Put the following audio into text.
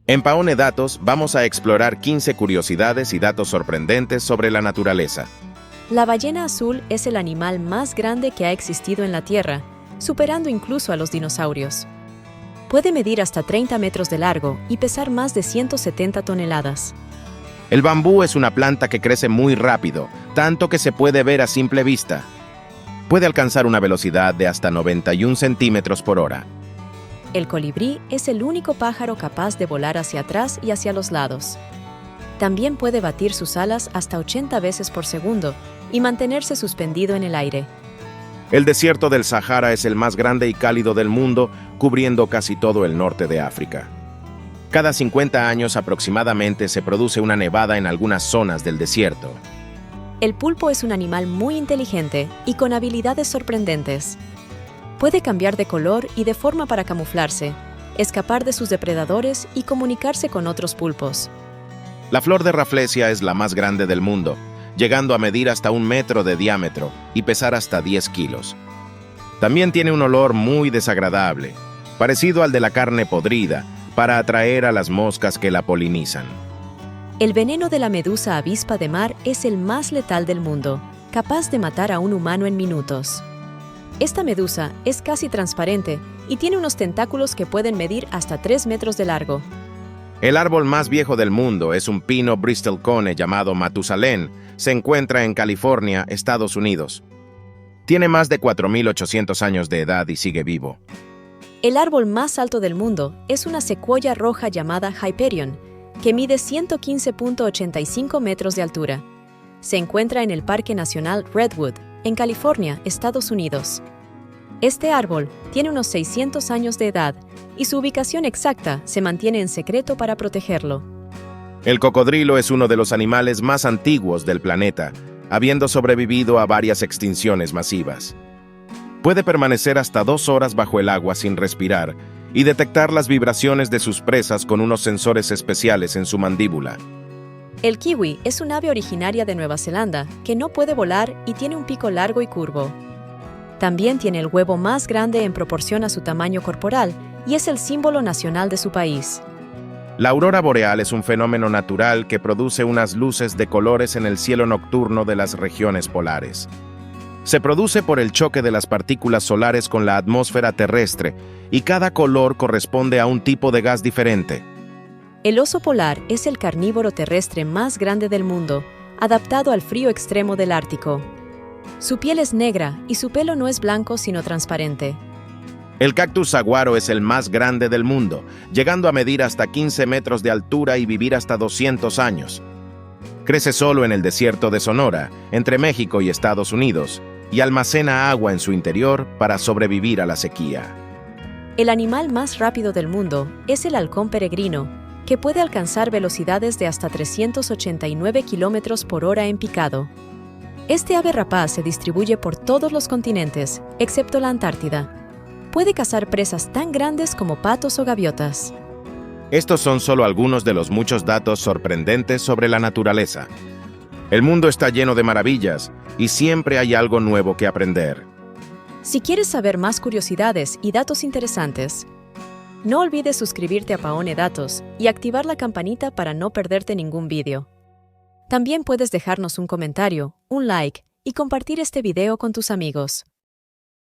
En Paone Datos vamos a explorar 15 curiosidades y datos sorprendentes sobre la naturaleza. La ballena azul es el animal más grande que ha existido en la Tierra, superando incluso a los dinosaurios. Puede medir hasta 30 metros de largo y pesar más de 170 toneladas. El bambú es una planta que crece muy rápido, tanto que se puede ver a simple vista. Puede alcanzar una velocidad de hasta 91 centímetros por hora. El colibrí es el único pájaro capaz de volar hacia atrás y hacia los lados. También puede batir sus alas hasta 80 veces por segundo y mantenerse suspendido en el aire. El desierto del Sahara es el más grande y cálido del mundo, cubriendo casi todo el norte de África. Cada 50 años aproximadamente se produce una nevada en algunas zonas del desierto. El pulpo es un animal muy inteligente y con habilidades sorprendentes. Puede cambiar de color y de forma para camuflarse, escapar de sus depredadores y comunicarse con otros pulpos. La flor de Rafflesia es la más grande del mundo, llegando a medir hasta 1 metro de diámetro y pesar hasta 10 kilos. También tiene un olor muy desagradable, parecido al de la carne podrida, para atraer a las moscas que la polinizan. El veneno de la medusa avispa de mar es el más letal del mundo, capaz de matar a un humano en minutos. Esta medusa es casi transparente y tiene unos tentáculos que pueden medir hasta 3 metros de largo. El árbol más viejo del mundo es un pino Bristol Cone llamado Matusalén. Se encuentra en California, Estados Unidos. Tiene más de 4.800 años de edad y sigue vivo. El árbol más alto del mundo es una secuoya roja llamada Hyperion, que mide 115.85 metros de altura. Se encuentra en el Parque Nacional Redwood, en California, Estados Unidos. Este árbol tiene unos 600 años de edad y su ubicación exacta se mantiene en secreto para protegerlo. El cocodrilo es uno de los animales más antiguos del planeta, habiendo sobrevivido a varias extinciones masivas. Puede permanecer hasta 2 horas bajo el agua sin respirar y detectar las vibraciones de sus presas con unos sensores especiales en su mandíbula. El kiwi es un ave originaria de Nueva Zelanda que no puede volar y tiene un pico largo y curvo. También tiene el huevo más grande en proporción a su tamaño corporal y es el símbolo nacional de su país. La aurora boreal es un fenómeno natural que produce unas luces de colores en el cielo nocturno de las regiones polares. Se produce por el choque de las partículas solares con la atmósfera terrestre y cada color corresponde a un tipo de gas diferente. El oso polar es el carnívoro terrestre más grande del mundo, adaptado al frío extremo del Ártico. Su piel es negra y su pelo no es blanco sino transparente. El cactus saguaro es el más grande del mundo, llegando a medir hasta 15 metros de altura y vivir hasta 200 años. Crece solo en el desierto de Sonora, entre México y Estados Unidos, y almacena agua en su interior para sobrevivir a la sequía. El animal más rápido del mundo es el halcón peregrino, que puede alcanzar velocidades de hasta 389 kilómetros por hora en picado. Este ave rapaz se distribuye por todos los continentes, excepto la Antártida. Puede cazar presas tan grandes como patos o gaviotas. Estos son solo algunos de los muchos datos sorprendentes sobre la naturaleza. El mundo está lleno de maravillas y siempre hay algo nuevo que aprender. Si quieres saber más curiosidades y datos interesantes, no olvides suscribirte a Paone Datos y activar la campanita para no perderte ningún vídeo. También puedes dejarnos un comentario, un like y compartir este video con tus amigos.